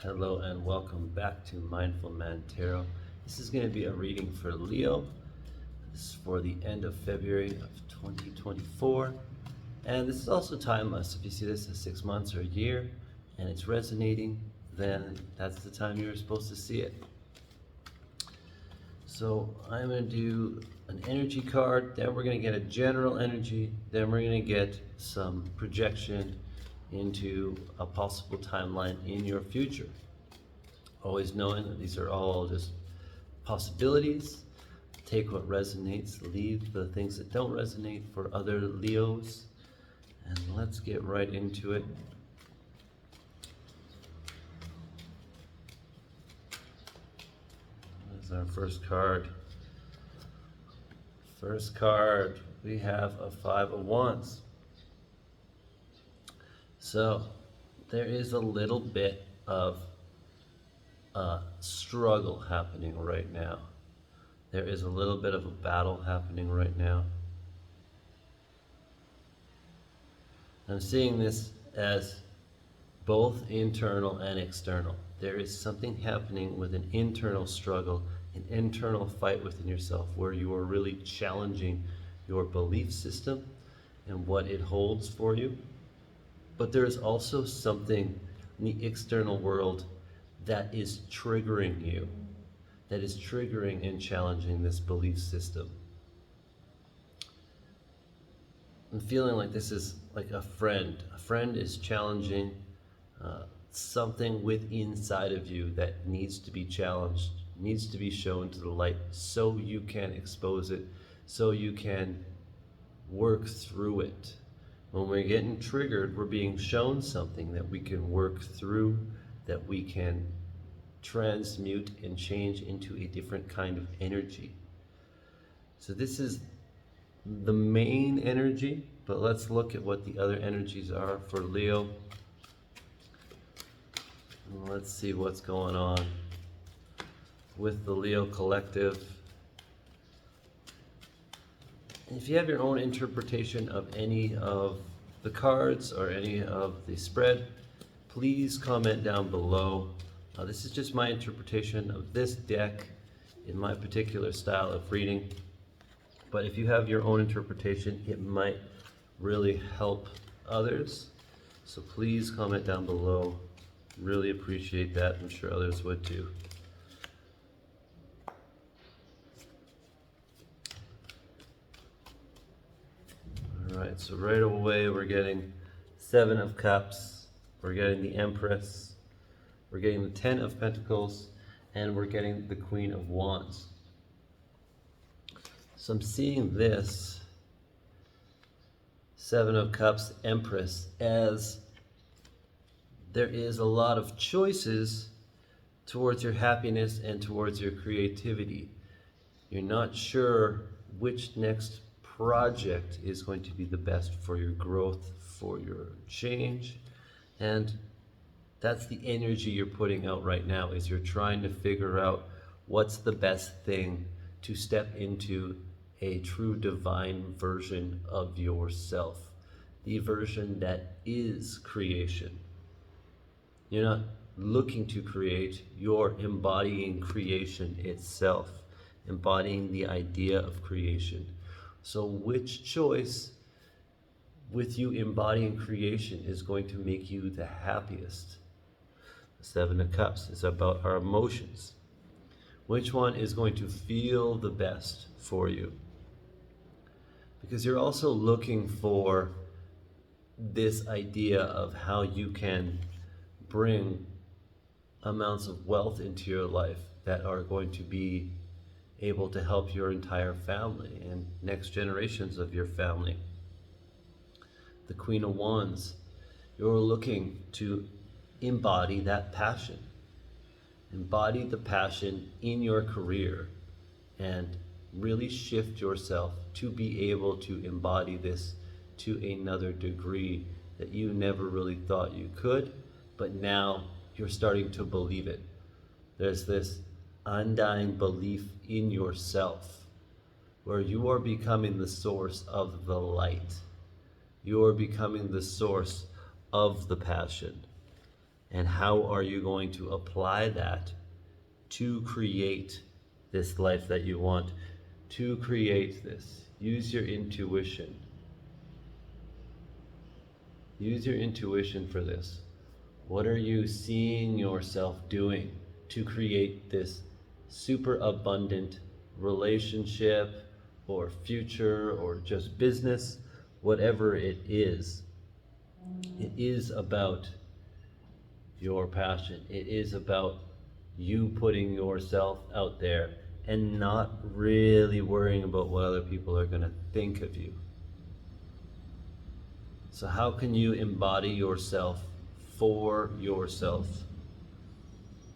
Hello and welcome back to Mindful Man Tarot. This is going to be a reading for Leo. This is for the end of February of 2024. And this is also timeless. If you see this as 6 months or a year and it's resonating, then that's the time you're supposed to see it. So I'm going to do an energy card, then we're going to get a general energy, then we're going to get some projection into a possible timeline in your future. Always knowing that these are all just possibilities. Take what resonates, leave the things that don't resonate for other Leos. And let's get right into it. This is our first card. First card, we have a Five of Wands. So there is a little bit of struggle happening right now. There is a little bit of a battle happening right now. I'm seeing this as both internal and external. There is something happening with an internal struggle, an internal fight within yourself where you are really challenging your belief system and what it holds for you. But there is also something in the external world that is triggering you, that is triggering and challenging this belief system. I'm feeling like this is like a friend. A friend is challenging something within inside of you that needs to be challenged, needs to be shown to the light so you can expose it, so you can work through it. When we're getting triggered, we're being shown something that we can work through, that we can transmute and change into a different kind of energy. So this is the main energy, but let's look at what the other energies are for Leo. And let's see what's going on with the Leo collective. If you have your own interpretation of any of the cards or any of the spread, please comment down below. This is just my interpretation of this deck in my particular style of reading. But if you have your own interpretation, it might really help others. So please comment down below. Really appreciate that. I'm sure others would too. Alright, so right away we're getting Seven of Cups, we're getting the Empress, we're getting the Ten of Pentacles, and we're getting the Queen of Wands. So I'm seeing this Seven of Cups, Empress, as there is a lot of choices towards your happiness and towards your creativity. You're not sure which next project is going to be the best for your growth, for your change, and that's the energy you're putting out right now, is you're trying to figure out what's the best thing to step into a true divine version of yourself, the version that is creation. You're not looking to create, you're embodying creation itself, embodying the idea of creation. So which choice with you embodying creation is going to make you the happiest? The Seven of Cups is about our emotions. Which one is going to feel the best for you? Because you're also looking for this idea of how you can bring amounts of wealth into your life that are going to be able to help your entire family and next generations of your family. The Queen of Wands, you're looking to embody that passion. Embody the passion in your career and really shift yourself to be able to embody this to another degree that you never really thought you could, but now you're starting to believe it. There's this undying belief in yourself where you are becoming the source of the light. You are becoming the source of the passion. And how are you going to apply that to create this life that you want, to create this? Use your intuition. Use your intuition for this. What are you seeing yourself doing to create this super abundant relationship or future or just business, whatever it is? It is about your passion. It is about you putting yourself out there and not really worrying about what other people are going to think of you. So how can you embody yourself for yourself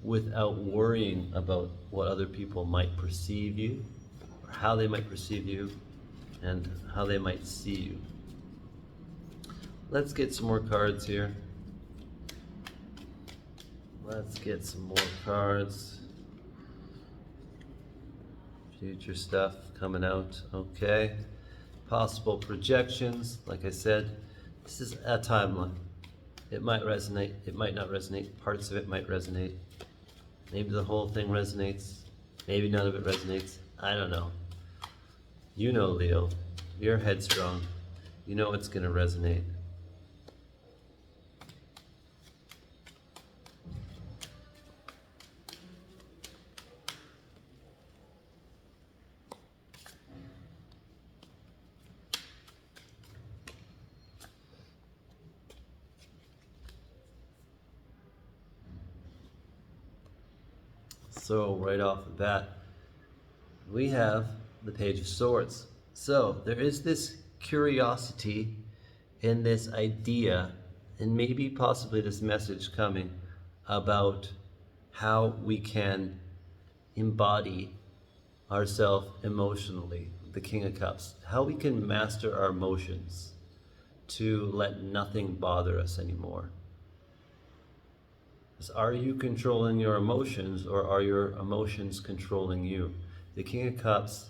without worrying about what other people might perceive you, or how they might perceive you, and how they might see you? Let's get some more cards here. Let's get some more cards. Future stuff coming out. Okay. Possible projections. Like I said, this is a timeline. It might resonate. It might not resonate. Parts of it might resonate. Maybe the whole thing resonates. Maybe none of it resonates. I don't know. You know, Leo. You're headstrong. You know it's going to resonate. So right off the bat, we have the Page of Swords. So there is this curiosity and this idea, and maybe possibly this message coming about how we can embody ourselves emotionally, the King of Cups, how we can master our emotions to let nothing bother us anymore. Are you controlling your emotions, or are your emotions controlling you? The King of Cups,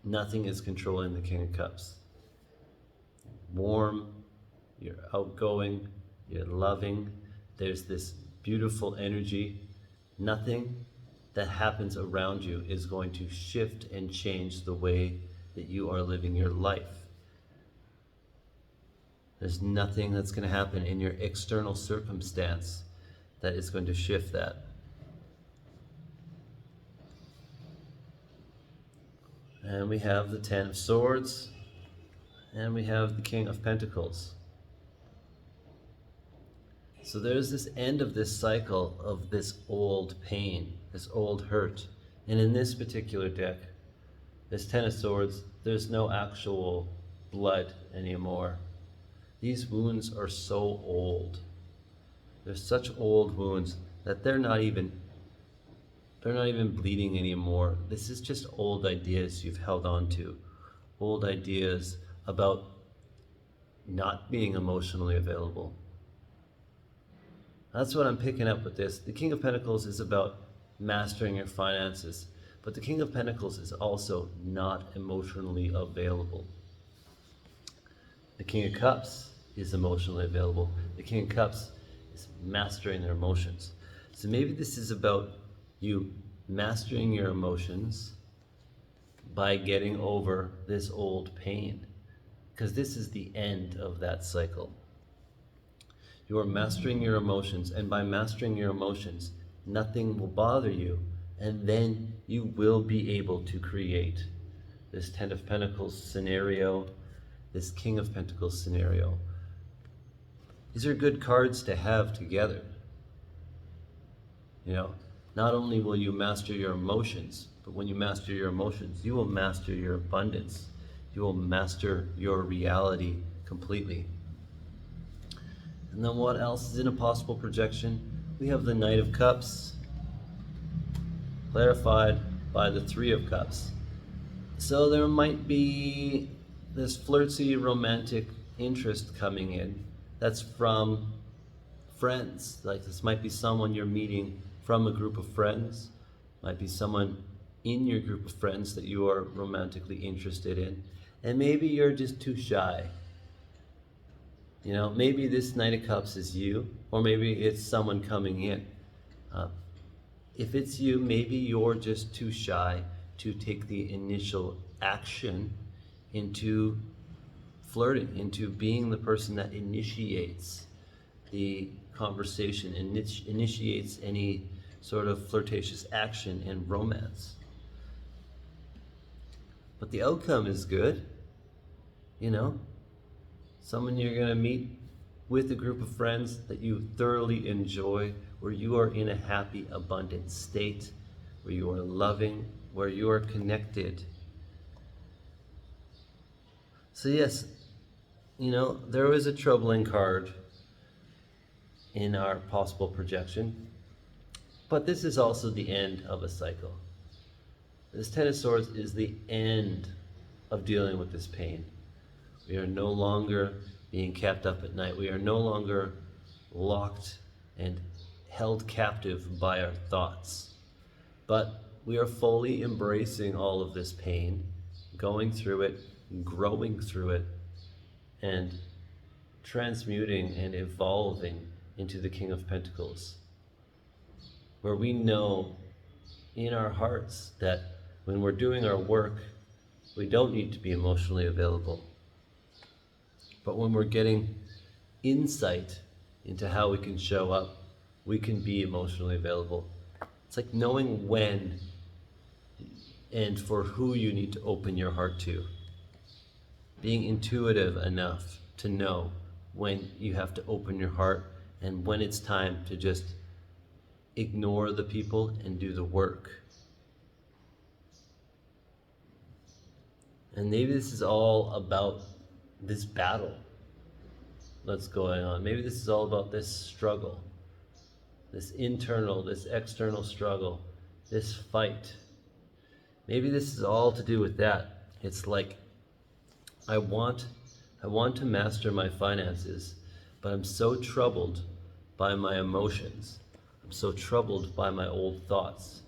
nothing is controlling the King of Cups. Warm, you're outgoing, you're loving, there's this beautiful energy. Nothing that happens around you is going to shift and change the way that you are living your life. There's nothing that's going to happen in your external circumstance that is going to shift that. And we have the Ten of Swords, and we have the King of Pentacles. So there's this end of this cycle of this old pain, this old hurt. And in this particular deck, this Ten of Swords, there's no actual blood anymore. These wounds are so old. They're such old wounds that they're not even bleeding anymore. This is just old ideas you've held on to. Old ideas about not being emotionally available. That's what I'm picking up with this. The King of Pentacles is about mastering your finances, but the King of Pentacles is also not emotionally available. The King of Cups is emotionally available. The King of Cups is mastering their emotions. So maybe this is about you mastering your emotions by getting over this old pain, because this is the end of that cycle. You are mastering your emotions, and by mastering your emotions, nothing will bother you, and then you will be able to create this Ten of Pentacles scenario, this King of Pentacles scenario. These are good cards to have together. You know, not only will you master your emotions, but when you master your emotions, you will master your abundance. You will master your reality completely. And then what else is in a possible projection? We have the Knight of Cups, clarified by the Three of Cups. So there might be this flirty romantic interest coming in that's from friends. Like this might be someone you're meeting from a group of friends, might be someone in your group of friends that you are romantically interested in, and maybe you're just too shy. You know, maybe this Knight of Cups is you, or maybe it's someone coming in. If it's you, maybe you're just too shy to take the initial action into flirting, into being the person that initiates the conversation, initiates any sort of flirtatious action and romance. But the outcome is good, you know? Someone you're going to meet with a group of friends that you thoroughly enjoy, where you are in a happy, abundant state, where you are loving, where you are connected. So yes, you know, there was a troubling card in our possible projection, but this is also the end of a cycle. This Ten of Swords is the end of dealing with this pain. We are no longer being kept up at night. We are no longer locked and held captive by our thoughts. But we are fully embracing all of this pain, going through it, growing through it, and transmuting and evolving into the King of Pentacles, where we know in our hearts that when we're doing our work, we don't need to be emotionally available. But when we're getting insight into how we can show up, we can be emotionally available. It's like knowing when and for who you need to open your heart to. Being intuitive enough to know when you have to open your heart and when it's time to just ignore the people and do the work. And maybe this is all about this battle that's going on. Maybe this is all about this struggle, this internal, this external struggle, this fight. Maybe this is all to do with that. It's like, I want to master my finances, but I'm so troubled by my emotions. I'm so troubled by my old thoughts.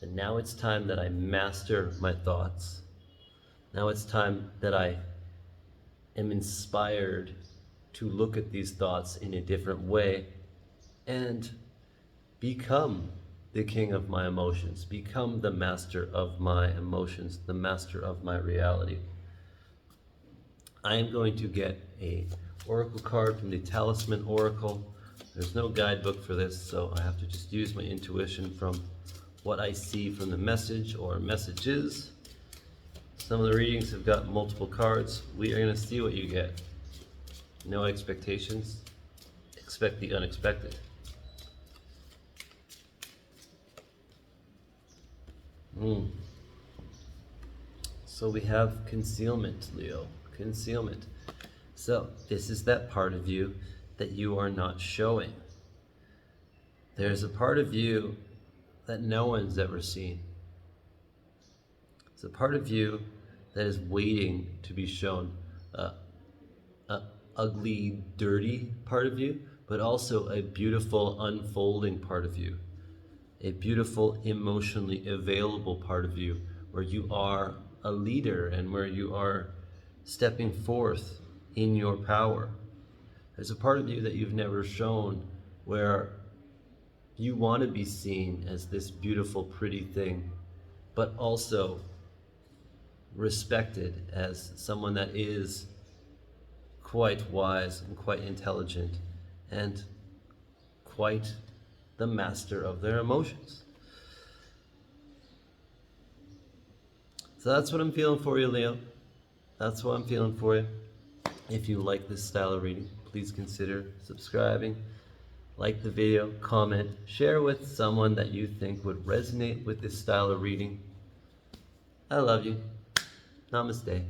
And now it's time that I master my thoughts. Now it's time that I am inspired to look at these thoughts in a different way and become the king of my emotions, become the master of my emotions, the master of my reality. I am going to get a oracle card from the Talisman Oracle. There's no guidebook for this, so I have to just use my intuition from what I see from the message or messages. Some of the readings have got multiple cards. We are going to see what you get. No expectations. Expect the unexpected. So we have concealment, Leo. Concealment. So this is that part of you that you are not showing. There's a part of you that no one's ever seen. It's a part of you that is waiting to be shown. Ugly, dirty part of you, but also a beautiful, unfolding part of you. A beautiful, emotionally available part of you, where you are a leader and where you are stepping forth in your power. There's a part of you that you've never shown, where you want to be seen as this beautiful, pretty thing, but also respected as someone that is quite wise and quite intelligent and quite the master of their emotions. So that's what I'm feeling for you, Leo. That's what I'm feeling for you. If you like this style of reading, please consider subscribing, like the video, comment, share with someone that you think would resonate with this style of reading. I love you. Namaste.